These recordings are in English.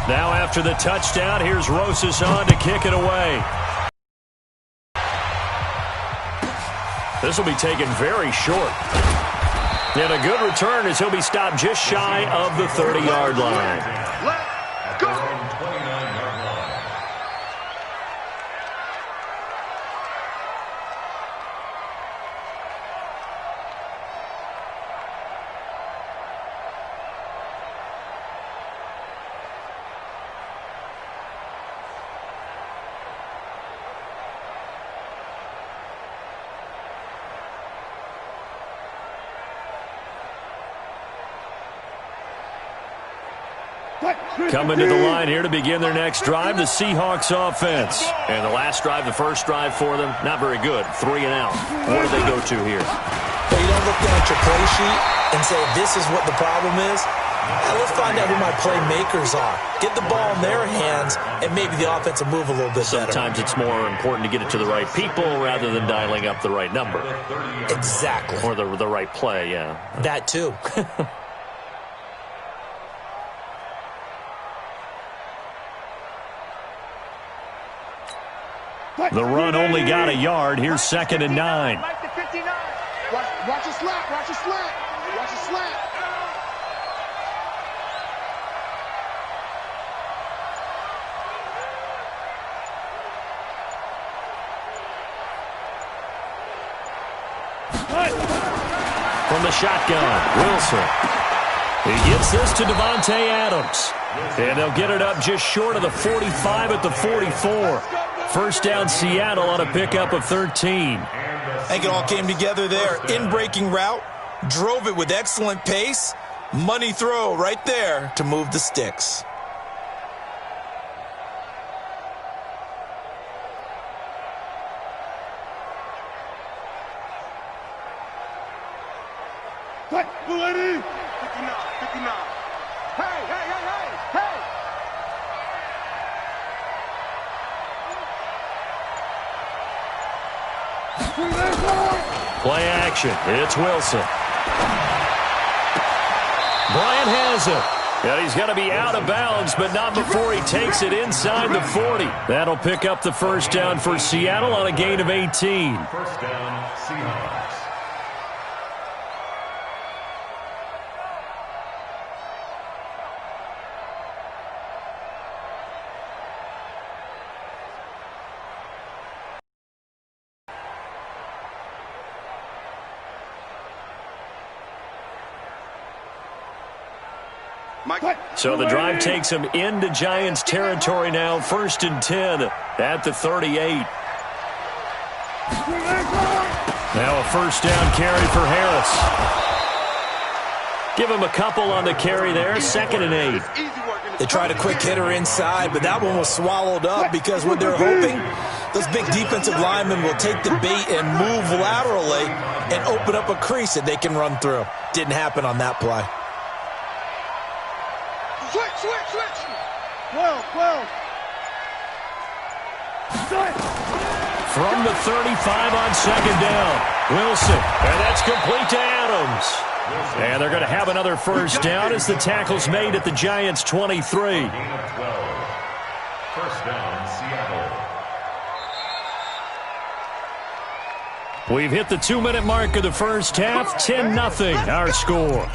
Now after the touchdown, here's Rosas on to kick it away. This will be taken very short. And a good return as he'll be stopped just shy of the 30-yard line. Let's go! Coming to the line here to begin their next drive, the Seahawks offense. And the last drive, the first drive for them, not very good. 3 and out. What do they go to here? Well, you don't look down at your play sheet and say, this is what the problem is. Let's find out who my playmakers are. Get the ball in their hands, and maybe the offense will move a little bit better. Sometimes it's more important to get it to the right people rather than dialing up the right number. Exactly. Or the right play, yeah. That too. The run only got a yard. Here's 2nd and 9. Watch a slant. Watch a slant. Watch a slant. From the shotgun, Wilson. He gets this to Devontae Adams. And they'll get it up just short of the 45 at the 44. First down, Seattle on a pickup of 13. I think it all came together there. In-breaking route, drove it with excellent pace. Money throw right there to move the sticks. Hey, 59, 59. Hey, hey, hey, hey, hey. Play action. It's Wilson. Bryant has it. And he's going to be out of bounds, but not before he takes it inside the 40. That'll pick up the first down for Seattle on a gain of 18. First down, Seahawks. So the drive takes him into Giants territory now. 1st and 10 at the 38. Now a first down carry for Harris. Give him a couple on the carry there. 2nd and 8. They tried a quick hitter inside, but that one was swallowed up because what they're hoping, those big defensive linemen will take the bait and move laterally and open up a crease that they can run through. Didn't happen on that play. Switch. 12. From the 35 on 2nd down. Wilson. And that's complete to Adams. And they're going to have another first down as the tackle's made at the Giants' 23. Gain of 12. First down, Seattle. We've hit the 2-minute mark of the first half. 10-0 our score.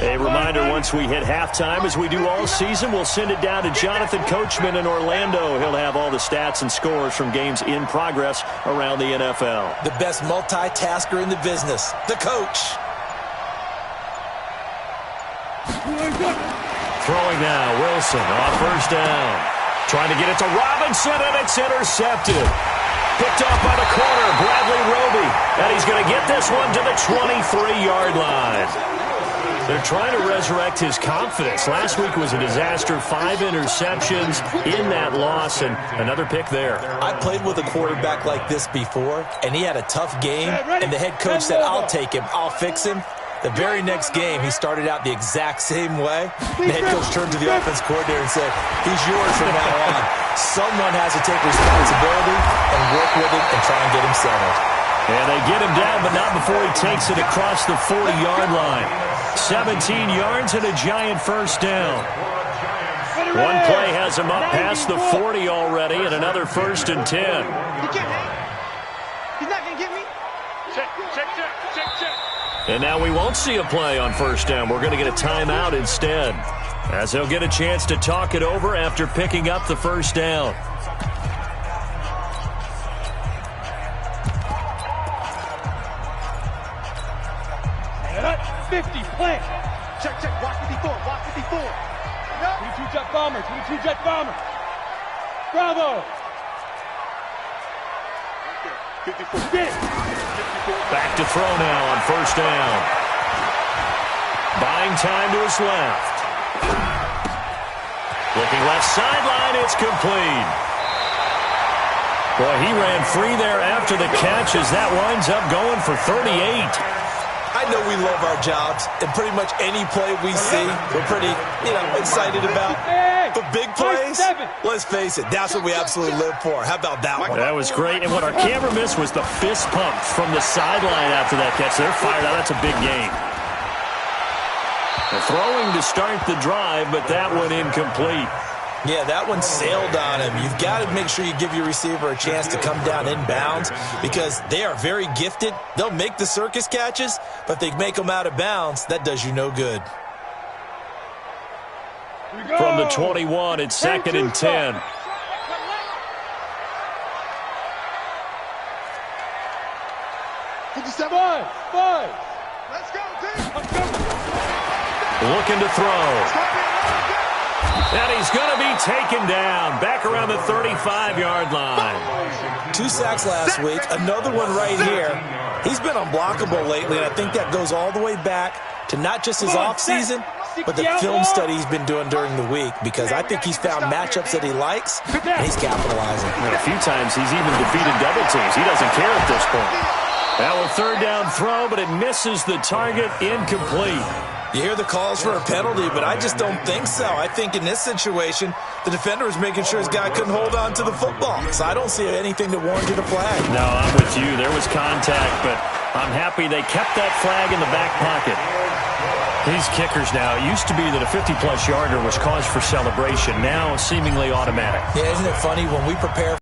A reminder, once we hit halftime, as we do all season, we'll send it down to Jonathan Coachman in Orlando. He'll have all the stats and scores from games in progress around the NFL. The best multitasker in the business, the coach. Throwing now, Wilson on first down. Trying to get it to Robinson, and it's intercepted. Picked off by the corner, Bradley Roby. And he's going to get this one to the 23-yard line. They're trying to resurrect his confidence. Last week was a disaster. 5 interceptions in that loss, and another pick there. I played with a quarterback like this before, and he had a tough game, and the head coach said, I'll take him, I'll fix him. The very next game, he started out the exact same way. The head coach turned to the offense coordinator and said, he's yours from now on. Someone has to take responsibility and work with him and try and get him settled. And they get him down, but not before he takes it across the 40-yard line. 17 yards and a giant first down. One play has him up past the 40 already, and another 1st and 10. He can't hang. He's not going to get me. Check. And now we won't see a play on 1st down. We're going to get a timeout instead, as he'll get a chance to talk it over after picking up the 1st down. 50, plant. Check. Watch 54. 22 jet bomber. Bravo. 54. Back to throw now on 1st down. Buying time to his left. Looking left sideline, it's complete. Boy, he ran free there after the catch as that winds up going for 38. I know we love our jobs, and pretty much any play we see, we're pretty, excited about. But big plays, let's face it, that's what we absolutely live for. How about that one? That was great, and what our camera missed was the fist pump from the sideline after that catch. They're fired out. That's a big game. They're throwing to start the drive, but that one incomplete. Yeah, that one sailed on him. You've got to make sure you give your receiver a chance to come down inbounds because they are very gifted. They'll make the circus catches, but if they make them out of bounds, that does you no good. From the 21, it's 2nd and 10. Five. Let's go, team. Looking to throw. And he's going to be taken down back around the 35-yard line. 2 sacks last week, another one right here. He's been unblockable lately, and I think that goes all the way back to not just his offseason, but the film study he's been doing during the week, because I think he's found matchups that he likes, and he's capitalizing. And a few times he's even defeated double teams. He doesn't care at this point. Now a 3rd down throw, but it misses the target, incomplete. You hear the calls for a penalty, but I just don't think so. I think in this situation, the defender was making sure his guy couldn't hold on to the football. So I don't see anything that warranted a flag. No, I'm with you. There was contact, but I'm happy they kept that flag in the back pocket. These kickers now, it used to be that a 50-plus yarder was cause for celebration. Now, seemingly automatic. Yeah, isn't it funny when we prepare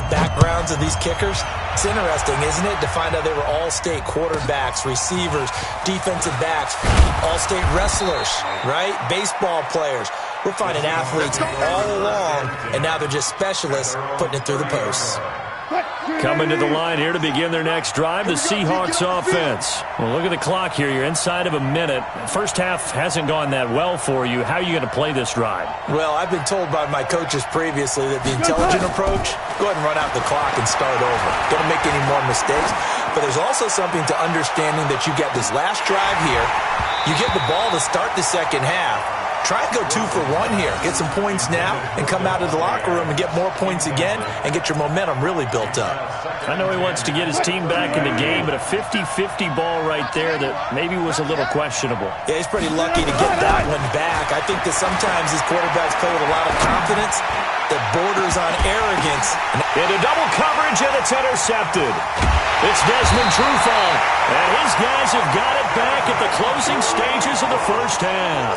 backgrounds of these kickers? It's interesting, isn't it, to find out they were all-state quarterbacks, receivers, defensive backs, all-state wrestlers, right? Baseball players. We're finding athletes all along, and now they're just specialists putting it through the posts. Coming to the line here to begin their next drive, the Seahawks offense. Well, look at the clock here. You're inside of a minute. First half hasn't gone that well for you. How are you going to play this drive? Well, I've been told by my coaches previously that the intelligent approach, go ahead and run out the clock and start over. Don't make any more mistakes. But there's also something to understanding that you get this last drive here. You get the ball to start the second half. Try and go 2 for 1 here. Get some points now and come out of the locker room and get more points again and get your momentum really built up. I know he wants to get his team back in the game, but a 50-50 ball right there that maybe was a little questionable. Yeah, he's pretty lucky to get that one back. I think that sometimes these quarterbacks play with a lot of confidence that borders on arrogance. Into double coverage, and it's intercepted. It's Desmond Trufant, and his guys have got it back at the closing stages of the first half.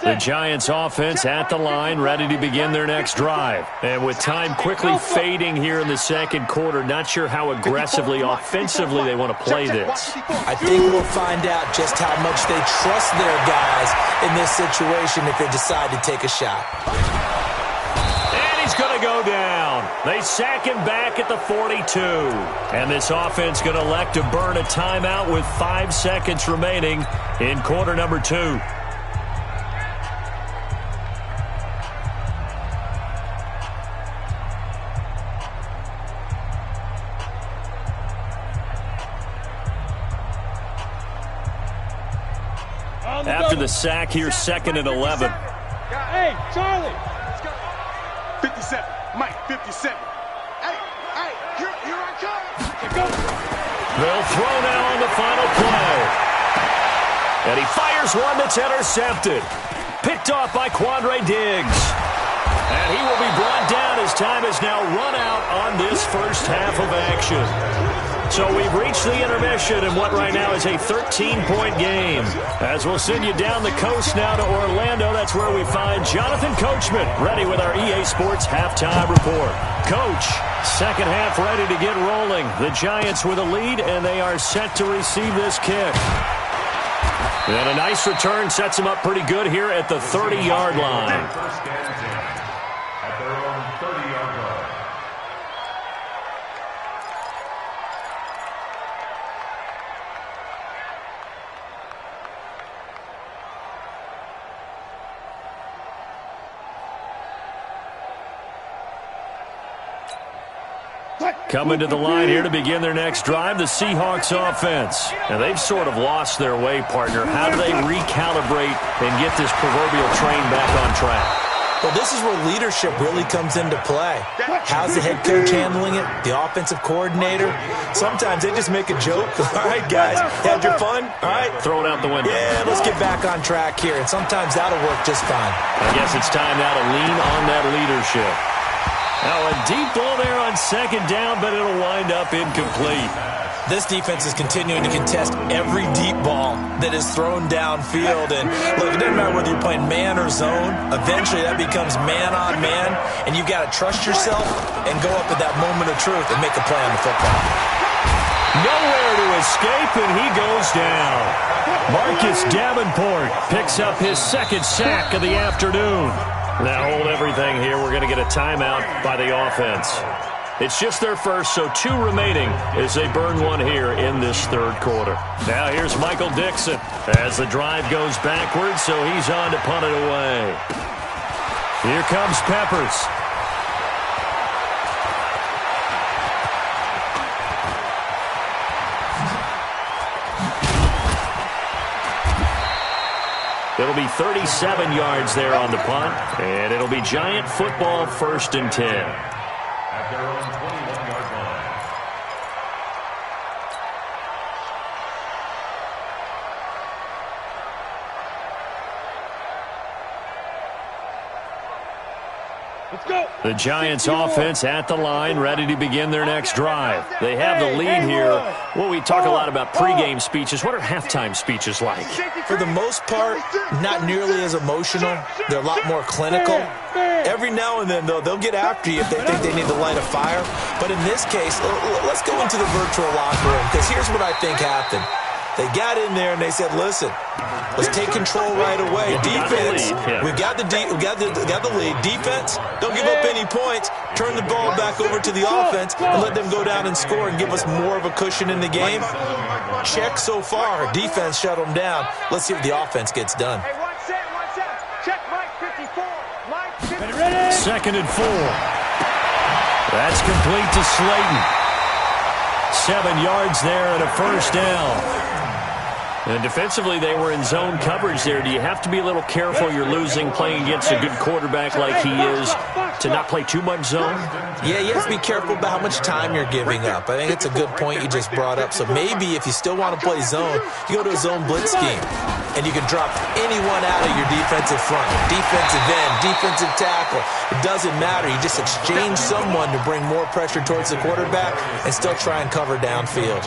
The Giants offense at the line, ready to begin their next drive. And with time quickly fading here in the second quarter, not sure how aggressively, offensively they want to play this. I think we'll find out just how much they trust their guys in this situation if they decide to take a shot. And he's going to go down. They sack him back at the 42. And this offense going to elect to burn a timeout with 5 seconds remaining in quarter number 2. After the sack, here's 2nd and 11. Hey, Charlie. 57. Mike, 57. Hey, here I come. Go. They'll throw now on the final play. And he fires one that's intercepted. Picked off by Quandre Diggs. And he will be brought down as time has now run out on this first half of action. So we've reached the intermission in what right now is a 13-point game. As we'll send you down the coast now to Orlando, that's where we find Jonathan Coachman ready with our EA Sports halftime report. Coach, second half ready to get rolling. The Giants with a lead, and they are set to receive this kick. And a nice return sets them up pretty good here at the 30-yard line. First and 10 at their own 30-yard line. Coming to the line here to begin their next drive, the Seahawks offense. And they've sort of lost their way, partner. How do they recalibrate and get this proverbial train back on track? Well, this is where leadership really comes into play. How's the head coach handling it? The offensive coordinator? Sometimes they just make a joke. All right, guys, had your fun? All right. Throw it out the window. Yeah, let's get back on track here. And sometimes that'll work just fine. I guess it's time now to lean on that leadership. Now a deep ball there on second down, but it'll wind up incomplete. This defense is continuing to contest every deep ball that is thrown downfield. And look, it doesn't matter whether you're playing man or zone. Eventually that becomes man on man, and you've got to trust yourself and go up at that moment of truth and make a play on the football. Nowhere to escape, and he goes down. Marcus Davenport picks up his second sack of the afternoon. Now hold everything here. We're going to get a timeout by the offense. It's just their first, so 2 remaining as they burn one here in this third quarter. Now here's Michael Dixon as the drive goes backwards, so he's on to punt it away. Here comes Peppers. It'll be 37 yards there on the punt, and it'll be Giant football, 1st and 10. At their own 21-yard line. Let's go. The Giants offense at the line, ready to begin their next drive. They have the lead here. Well, we talk a lot about pregame speeches. What are halftime speeches like? For the most part, not nearly as emotional. They're a lot more clinical. Every now and then, though, they'll get after you if they think they need to light a fire. But in this case, let's go into the virtual locker room, because here's what I think happened. They got in there and they said, listen, let's take control right away. Defense, we've got the lead. Defense, don't give up any points. Turn the ball back over to the offense and let them go down and score and give us more of a cushion in the game. Check so far. Defense shut them down. Let's see if the offense gets done. Hey, 1 set. Check Mike 54. Mike 54. 2nd and 4. That's complete to Slayton. 7 yards there and a first down. And defensively, they were in zone coverage there. Do you have to be a little careful? You're losing playing against a good quarterback like he is to not play too much zone? Yeah, you have to be careful about how much time you're giving up. I think it's a good point you just brought up. So maybe if you still want to play zone, you go to a zone blitz scheme. And you can drop anyone out of your defensive front. Defensive end, defensive tackle. It doesn't matter. You just exchange someone to bring more pressure towards the quarterback and still try and cover downfield.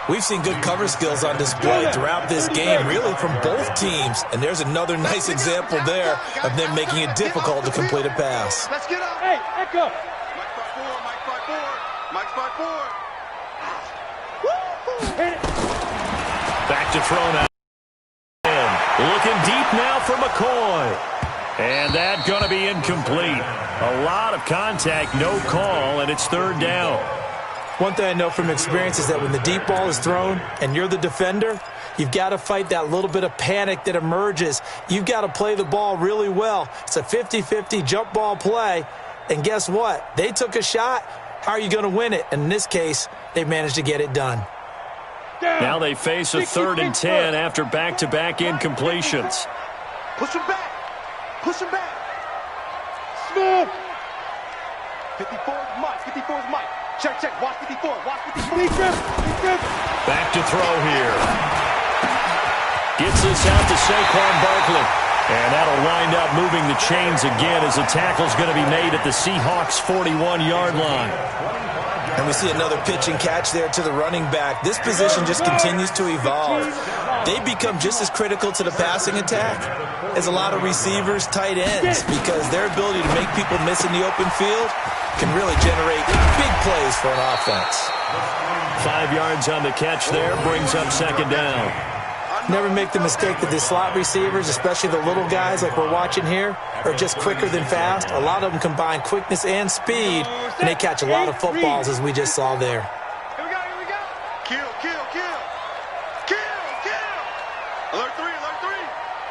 We've seen good cover skills on display throughout this game, really from both teams. And there's another nice example there of them making it difficult to complete a pass. Let's get up. Hey, echo. Mike 5-4. Mike 5-4. Back to throw now. Looking deep now for McCoy. And that's going to be incomplete. A lot of contact, no call, and it's 3rd down. One thing I know from experience is that when the deep ball is thrown and you're the defender, you've got to fight that little bit of panic that emerges. You've got to play the ball really well. It's a 50-50 jump ball play. And guess what? They took a shot. How are you going to win it? And in this case, they managed to get it done. Now they face a 3rd and 10 after back-to-back incompletions. Push him back. Push him back. Smith. 54 is Mike. 54 is Mike. Check, check. Watch 54. Watch 54. Back to throw here. Gets this out to Saquon Barkley. And that'll wind up moving the chains again as the tackle's going to be made at the Seahawks' 41-yard line. And we see another pitch and catch there to the running back. This position just continues to evolve. They become just as critical to the passing attack as a lot of receivers, tight ends, because their ability to make people miss in the open field can really generate big plays for an offense. 5 yards on the catch there, brings up 2nd down. Never make the mistake that the slot receivers, especially the little guys like we're watching here, are just quicker than fast. A lot of them combine quickness and speed, and they catch a lot of footballs, as we just saw there. Here we go, here we go. Kill, kill, kill. Kill, kill. Alert 3, alert 3.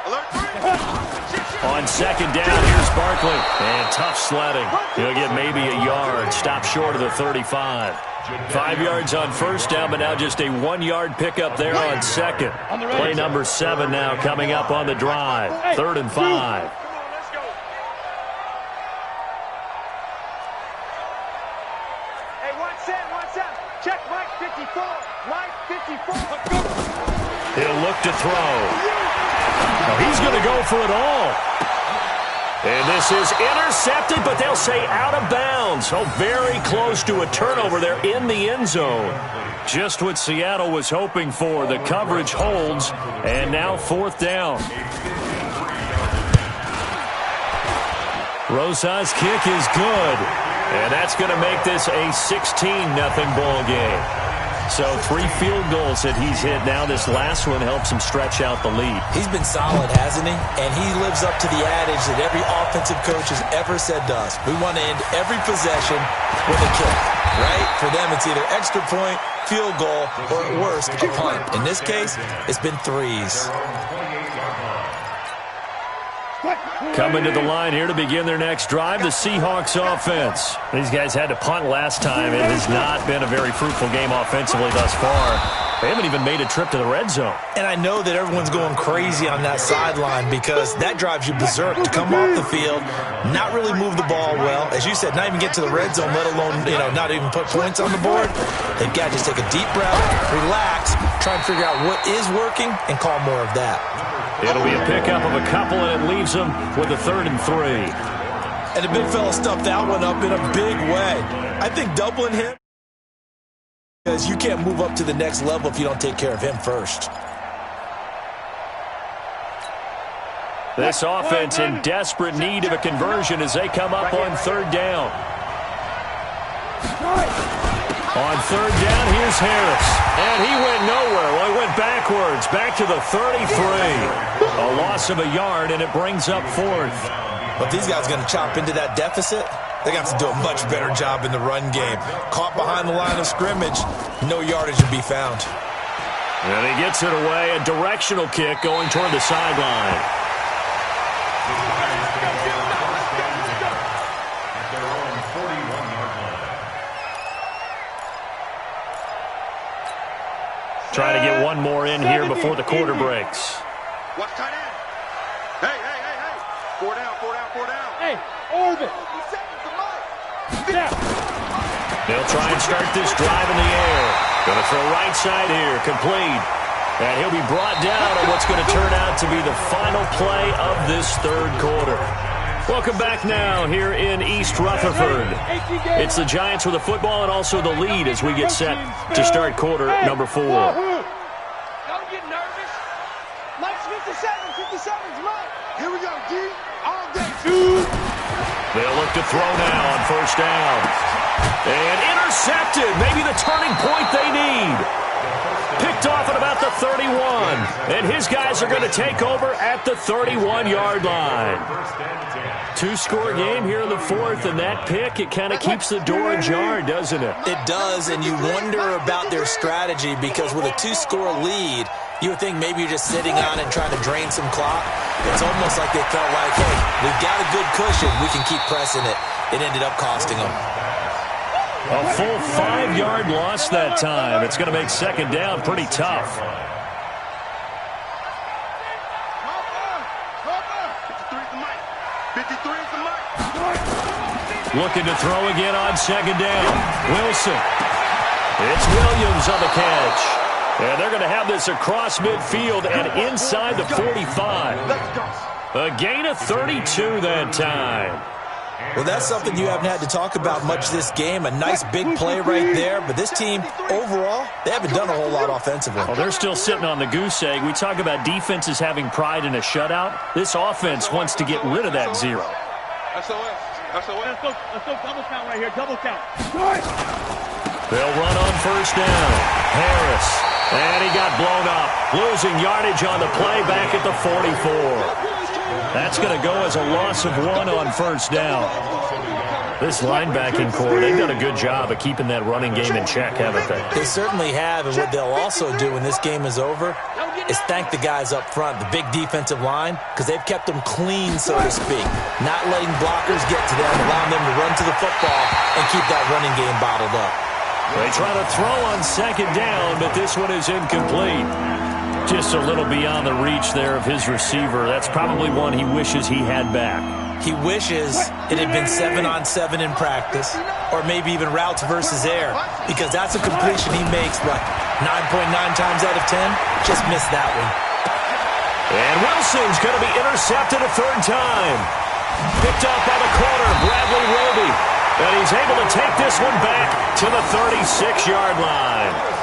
Alert 3. On 2nd down, here's Barkley. And tough sledding. He'll get maybe a yard. Stop short of the 35. 5 yards on 1st down, but now just a 1-yard pickup there on 2nd. Play number 7 now coming up on the drive. 3rd and 5. Hey, 1-7. Check Mike 54. Mike 54. He'll look to throw. Now he's going to go for it all. And this is intercepted, but they'll say out of bounds. Oh, very close to a turnover there in the end zone. Just what Seattle was hoping for. The coverage holds, and now 4th down. Rosa's kick is good, and that's going to make this a 16-0 ball game. So 3 field goals that he's hit now. This last one helps him stretch out the lead. He's been solid, hasn't he? And he lives up to the adage that every offensive coach has ever said to us. We want to end every possession with a kick, right? For them, it's either extra point, field goal, or at worst, a punt. In this case, it's been 3s. Coming to the line here to begin their next drive, the Seahawks offense. These guys had to punt last time. It has not been a very fruitful game offensively thus far. They haven't even made a trip to the red zone. And I know that everyone's going crazy on that sideline because that drives you berserk to come off the field, not really move the ball well. As you said, not even get to the red zone, let alone, not even put points on the board. They've got to just take a deep breath, relax, try and figure out what is working, and call more of that. It'll be a pickup of a couple, and it leaves them with a 3rd and 3. And the big fella stuffed that one up in a big way. I think doubling him, because you can't move up to the next level if you don't take care of him first. This offense in desperate need of a conversion as they come up on 3rd down. On 3rd down, here's Harris. And he went nowhere. Well, he went backwards, back to the 33. A loss of a yard, and it brings up 4th. But these guys are going to chop into that deficit. They're going to have to do a much better job in the run game. Caught behind the line of scrimmage, no yardage to be found. And he gets it away, a directional kick going toward the sideline. Trying to get one more in here before the quarter breaks. Watch tight end. Hey. 4 down. Hey, Orbit. They'll try and start this drive in the air. Going to throw right side here, complete. And he'll be brought down on what's going to turn out to be the final play of this 3rd quarter. Welcome back now here in East Rutherford. It's the Giants with the football and also the lead as we get set to start quarter number 4. Don't get nervous. Mike's 57. 57's Mike. Here we go, G. All day. 2. They'll look to throw now on 1st down. And intercepted. Maybe the turning point they need. Picked off at about the 31. And his guys are going to take over at the 31-yard line. 2-score game here in the 4th, and that pick, it kind of keeps the door ajar, doesn't it? It does, and you wonder about their strategy because with a 2-score lead, you would think maybe you're just sitting on it and trying to drain some clock. It's almost like they felt like, hey, we've got a good cushion. We can keep pressing it. It ended up costing them. A full 5-yard loss that time. It's going to make second down pretty tough. Looking to throw again on second down. Wilson. It's Williams on the catch. And they're going to have this across midfield and inside the 45. A gain of 32 that time. Well, that's something you haven't had to talk about much this game. A nice big play right there. But this team, overall, they haven't done a whole lot offensively. Well, they're still sitting on the goose egg. We talk about defenses having pride in a shutout. This offense wants to get rid of that zero. Let's go double count right here. Double count. They'll run on first down. Harris. And he got blown up. Losing yardage on the play back at the 44. That's going to go as a loss of 1 on first down. This linebacking core, they've done a good job of keeping that running game in check, haven't they? They certainly have, and what they'll also do when this game is over is thank the guys up front, the big defensive line, because they've kept them clean, so to speak, not letting blockers get to them, allowing them to run to the football and keep that running game bottled up. They try to throw on second down, but this one is incomplete. Just a little beyond the reach there of his receiver. That's probably one he wishes he had back. He wishes it had been 7-on-7 in practice, or maybe even routes versus air, because that's a completion he makes, what, 9.9 times out of 10? Just missed that one. And Wilson's going to be intercepted a third time. Picked up by the corner, Bradley Roby. And he's able to take this one back to the 36-yard line.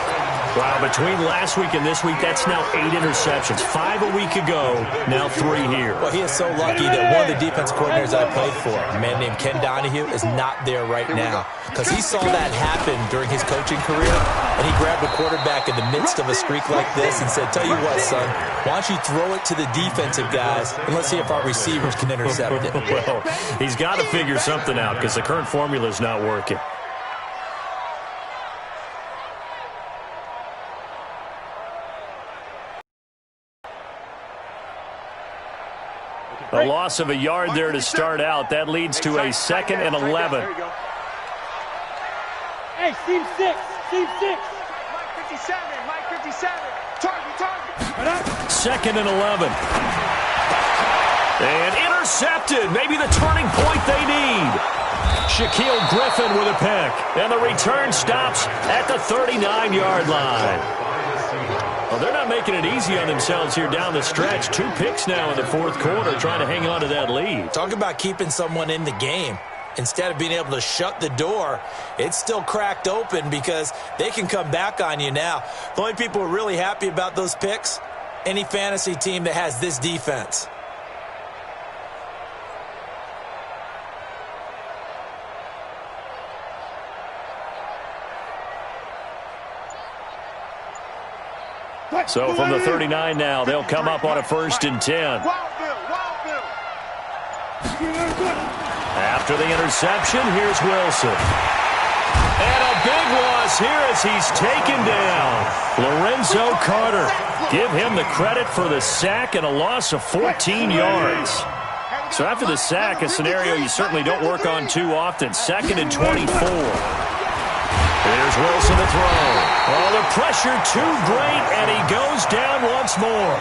Wow, between last week and this week, that's now 8 interceptions. 5 a week ago, now 3 here. Well, he is so lucky that one of the defense coordinators I played for, a man named Ken Donahue, is not there right now. Because he saw that happen during his coaching career, and he grabbed a quarterback in the midst of a streak like this and said, tell you what, son, why don't you throw it to the defensive guys, and let's see if our receivers can intercept it. Well, he's got to figure something out because the current formula is not working. A loss of a yard there to start out. That leads to a 2nd and 11. Hey, Steve 6. Steve 6. Mike 57. Mike 57. Target. 2nd and 11. And intercepted. Maybe the turning point they need. Shaquille Griffin with a pick. And the return stops at the 39-yard line. Well, they're not making it easy on themselves here down the stretch. 2 picks now in the 4th quarter trying to hang on to that lead. Talk about keeping someone in the game. Instead of being able to shut the door, it's still cracked open because they can come back on you now. The only people who are really happy about those picks, any fantasy team that has this defense. So from the 39 now, they'll come up on a 1st and 10. After the interception, here's Wilson. And a big loss here as he's taken down. Lorenzo Carter. Give him the credit for the sack and a loss of 14 yards. So after the sack, a scenario you certainly don't work on too often. 2nd and 24. Here's Wilson to throw. Oh, the pressure too great, and he goes down once more.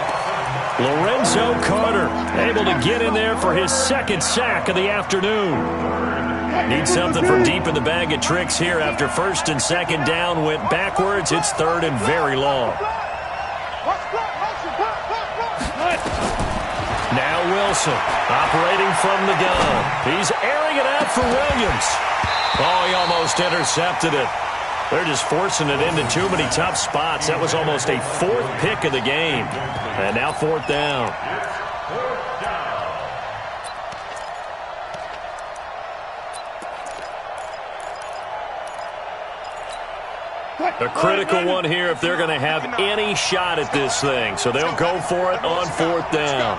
Lorenzo Carter able to get in there for his 2nd sack of the afternoon. Needs something from deep in the bag of tricks here after 1st and 2nd down went backwards. It's 3rd and very long. Now Wilson operating from the gun. He's airing it out for Williams. Oh, he almost intercepted it. They're just forcing it into too many tough spots. That was almost a 4th pick of the game. And now 4th down. A critical one here if they're going to have any shot at this thing. So they'll go for it on 4th down.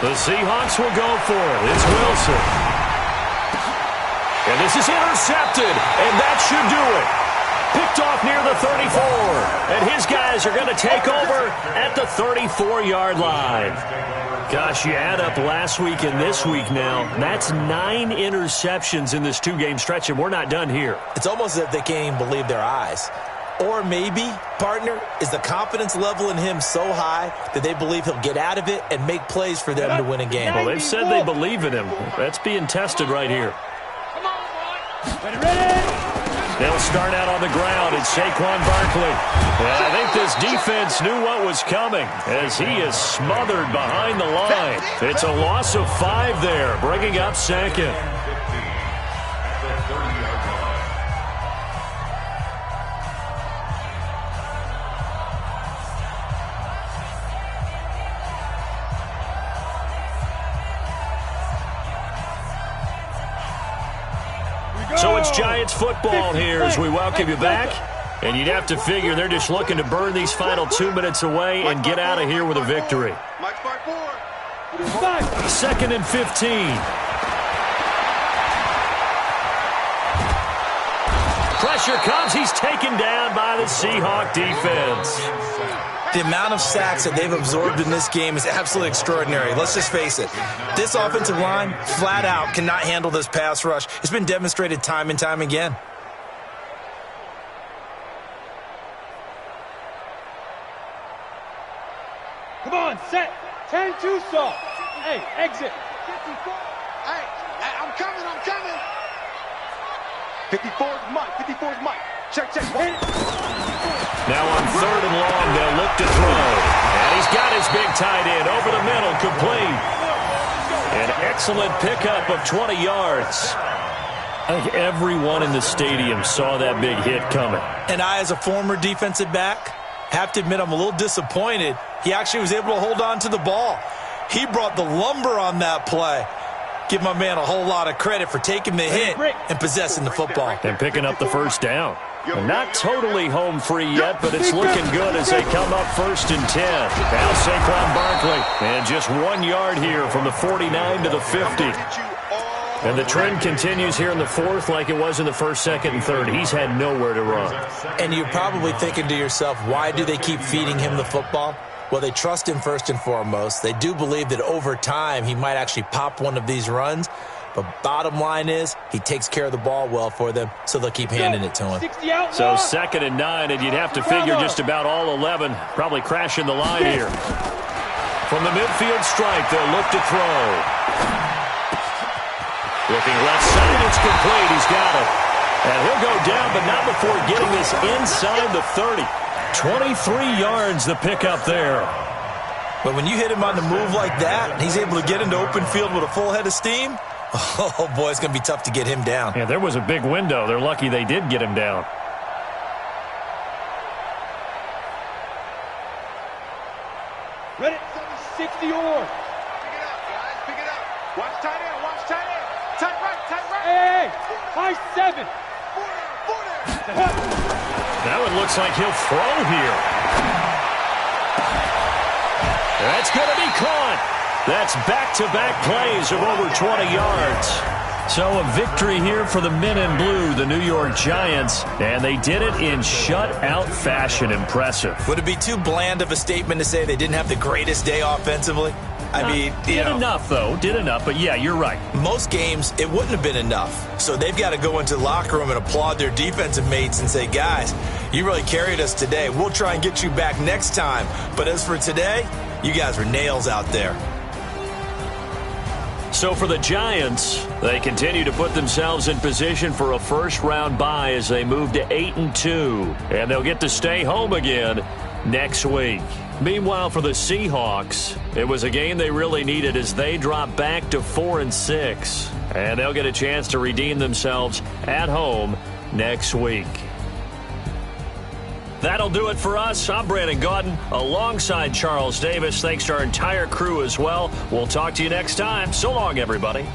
The Seahawks will go for it. It's Wilson. And this is intercepted, and that should do it. Picked off near the 34, and his guys are going to take over at the 34-yard line. Gosh, you add up last week and this week now. That's 9 interceptions in this 2-game stretch, and we're not done here. It's almost as if they can't even believe their eyes. Or maybe, partner, is the confidence level in him so high that they believe he'll get out of it and make plays for them to win a game. Well, they've said they believe in him. That's being tested right here. Come on, boy. Ready. They'll start out on the ground. It's Saquon Barkley. And I think this defense knew what was coming as he is smothered behind the line. It's a loss of 5 there, bringing up second. So it's Giants football here as we welcome you back. And you'd have to figure they're just looking to burn these final 2 minutes away and get out of here with a victory. Second and 15. Pressure comes. He's taken down by the Seahawk defense. The amount of sacks that they've absorbed in this game is absolutely extraordinary. Let's just face it. This offensive line, flat out, cannot handle this pass rush. It's been demonstrated time and time again. Come on, set. 10-2 soft. Hey, exit. Hey, I'm coming. 54's Mike. Check. Now on 3rd and long, they'll look to throw. And he's got his big tight end over the middle, complete. An excellent pickup of 20 yards. I think everyone in the stadium saw that big hit coming. And I, as a former defensive back, have to admit I'm a little disappointed. He actually was able to hold on to the ball. He brought the lumber on that play. Give my man a whole lot of credit for taking the hit and possessing the football. And picking up the first down. Not totally home free yet, but it's looking good as they come up 1st and 10. Now Saquon Barkley. And just 1 yard here from the 49 to the 50. And the trend continues here in the 4th like it was in the 1st, 2nd, and 3rd. He's had nowhere to run. And you're probably thinking to yourself, why do they keep feeding him the football? Well, they trust him first and foremost. They do believe that over time he might actually pop one of these runs. But bottom line is he takes care of the ball well for them, so they'll keep handing it to him. So 2nd and 9, and you'd have to figure just about all 11 probably crashing the line here. From the midfield stripe, they'll look to throw. Looking left side, it's complete. He's got it. And he'll go down, but not before getting this inside the 30. 23 yards the pickup there. But when you hit him on the move like that, he's able to get into open field with a full head of steam, oh, boy, it's going to be tough to get him down. Yeah, there was a big window. They're lucky they did get him down. Ready? 60 or. Pick it up. Watch tight end. Tight right. Hey, high 7. Now it looks like he'll throw here. That's going to be caught. That's back-to-back plays of over 20 yards. So a victory here for the men in blue, the New York Giants, and they did it in shutout fashion. Impressive. Would it be too bland of a statement to say they didn't have the greatest day offensively? I mean, did enough, though. Did enough, but yeah, you're right. Most games, it wouldn't have been enough. So they've got to go into the locker room and applaud their defensive mates and say, guys, you really carried us today. We'll try and get you back next time. But as for today, you guys were nails out there. So for the Giants, they continue to put themselves in position for a first-round bye as they move to 8-2. And they'll get to stay home again next week. Meanwhile, for the Seahawks, it was a game they really needed as they drop back to 4-6. And they'll get a chance to redeem themselves at home next week. That'll do it for us. I'm Brandon Gaudin alongside Charles Davis. Thanks to our entire crew as well. We'll talk to you next time. So long, everybody.